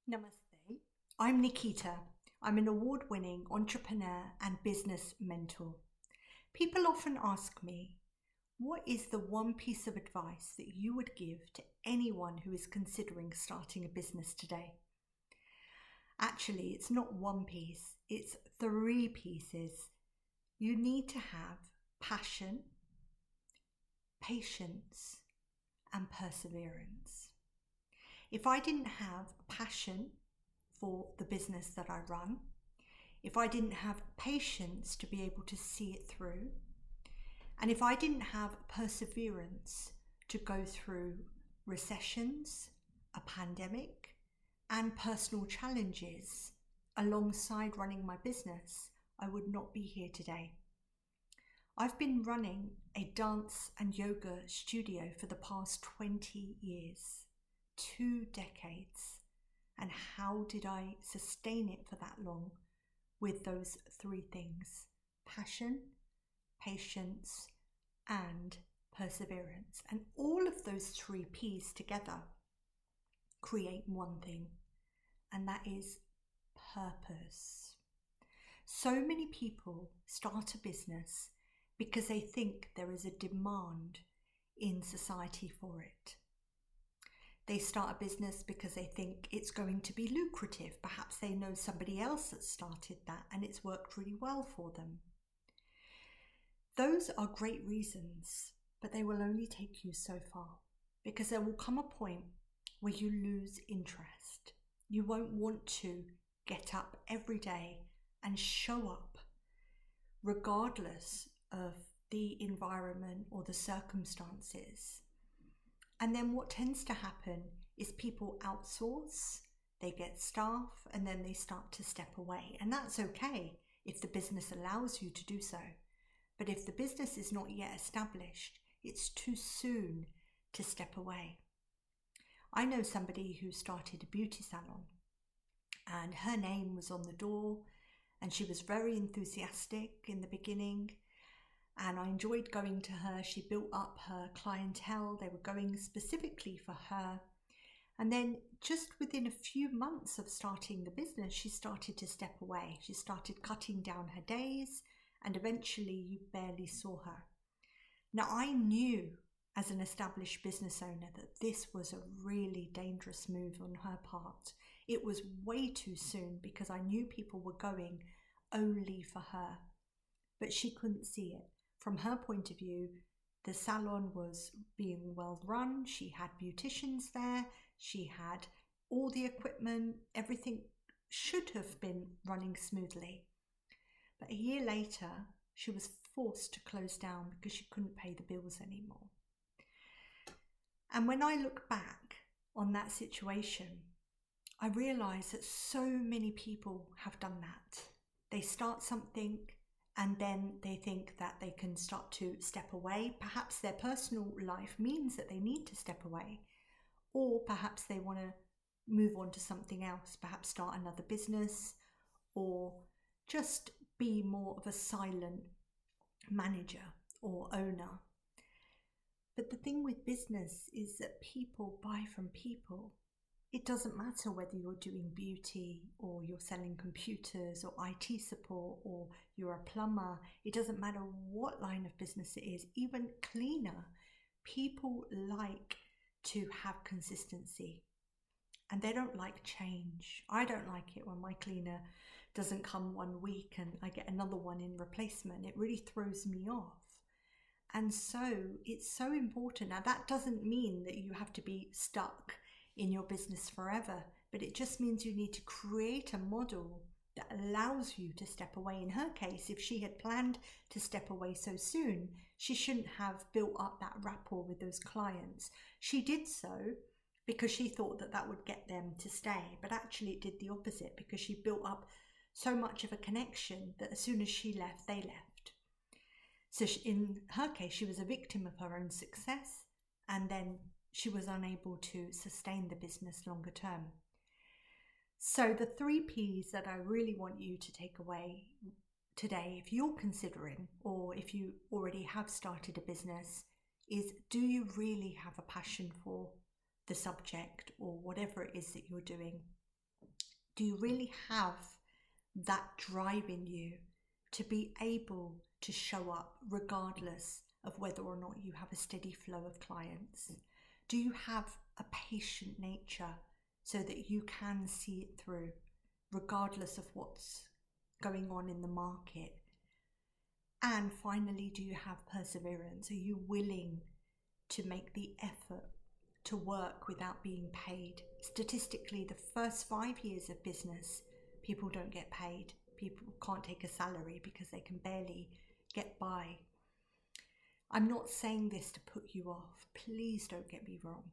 Namaste. I'm Nikita. I'm an award-winning entrepreneur and business mentor. People often ask me, what is the one piece of advice that you would give to anyone who is considering starting a business today? Actually, it's not one piece, it's 3 pieces. You need to have passion, patience, and perseverance. If I didn't have passion for the business that I run, if I didn't have patience to be able to see it through, and if I didn't have perseverance to go through recessions, a pandemic, and personal challenges alongside running my business, I would not be here today. I've been running a dance and yoga studio for the past 20 years. 2 decades. And how did I sustain it for that long with those 3 things? Passion, patience, and perseverance. And all of those 3 P's together create one thing, and that is purpose. So many people start a business because they think there is a demand in society for it. They start a business because they think it's going to be lucrative. Perhaps they know somebody else that started that and it's worked really well for them. Those are great reasons, but they will only take you so far, because there will come a point where you lose interest. You won't want to get up every day and show up regardless of the environment or the circumstances. And then what tends to happen is people outsource, they get staff, and then they start to step away. And that's okay if the business allows you to do so. But if the business is not yet established, it's too soon to step away. I know somebody who started a beauty salon, and her name was on the door, and she was very enthusiastic in the beginning. And I enjoyed going to her. She built up her clientele. They were going specifically for her. And then just within a few months of starting the business, she started to step away. She started cutting down her days, and eventually you barely saw her. Now, I knew as an established business owner that this was a really dangerous move on her part. It was way too soon because I knew people were going only for her, but she couldn't see it. From her point of view, the salon was being well run. She had beauticians there. She had all the equipment. Everything should have been running smoothly. But a year later, she was forced to close down because she couldn't pay the bills anymore. And when I look back on that situation, I realize that so many people have done that. They start something, and then they think that they can start to step away. Perhaps their personal life means that they need to step away, or perhaps they want to move on to something else, perhaps start another business, or just be more of a silent manager or owner. But the thing with business is that people buy from people. It doesn't matter whether you're doing beauty or you're selling computers or IT support or you're a plumber. It doesn't matter what line of business it is, even cleaner. People like to have consistency and they don't like change. I don't like it when my cleaner doesn't come one week and I get another one in replacement. It really throws me off. And so it's so important. Now, that doesn't mean that you have to be stuck in your business forever, but it just means you need to create a model that allows you to step away. In her case, if she had planned to step away so soon, she shouldn't have built up that rapport with those clients. She did so because she thought that that would get them to stay, but actually it did the opposite because she built up so much of a connection that as soon as she left, they left. So in her case, she was a victim of her own success, and then she was unable to sustain the business longer term. So the 3 P's that I really want you to take away today, if you're considering, or if you already have started a business, is do you really have a passion for the subject or whatever it is that you're doing? Do you really have that drive in you to be able to show up regardless of whether or not you have a steady flow of clients? Do you have a patient nature so that you can see it through regardless of what's going on in the market? And finally, do you have perseverance? Are you willing to make the effort to work without being paid? Statistically, the first 5 years of business, people don't get paid. People can't take a salary because they can barely get by. I'm not saying this to put you off. Please don't get me wrong.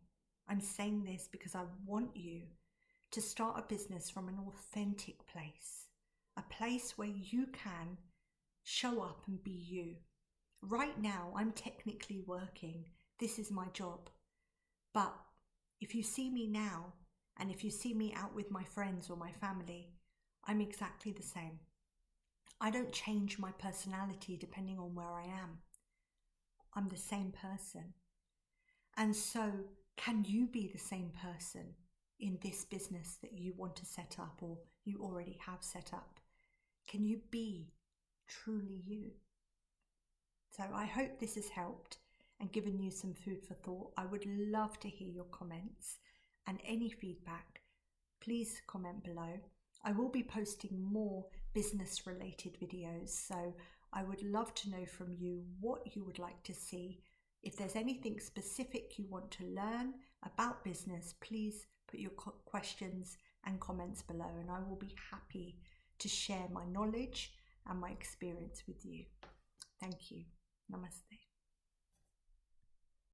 I'm saying this because I want you to start a business from an authentic place, a place where you can show up and be you. Right now, I'm technically working. This is my job. But if you see me now, and if you see me out with my friends or my family, I'm exactly the same. I don't change my personality depending on where I am. I'm the same person. And so, can you be the same person in this business that you want to set up or you already have set up? Can you be truly you? So I hope this has helped and given you some food for thought. I would love to hear your comments and any feedback. Please comment below. I will be posting more business related videos, so I would love to know from you what you would like to see. If there's anything specific you want to learn about business, please put your questions and comments below, and I will be happy to share my knowledge and my experience with you. Thank you. Namaste.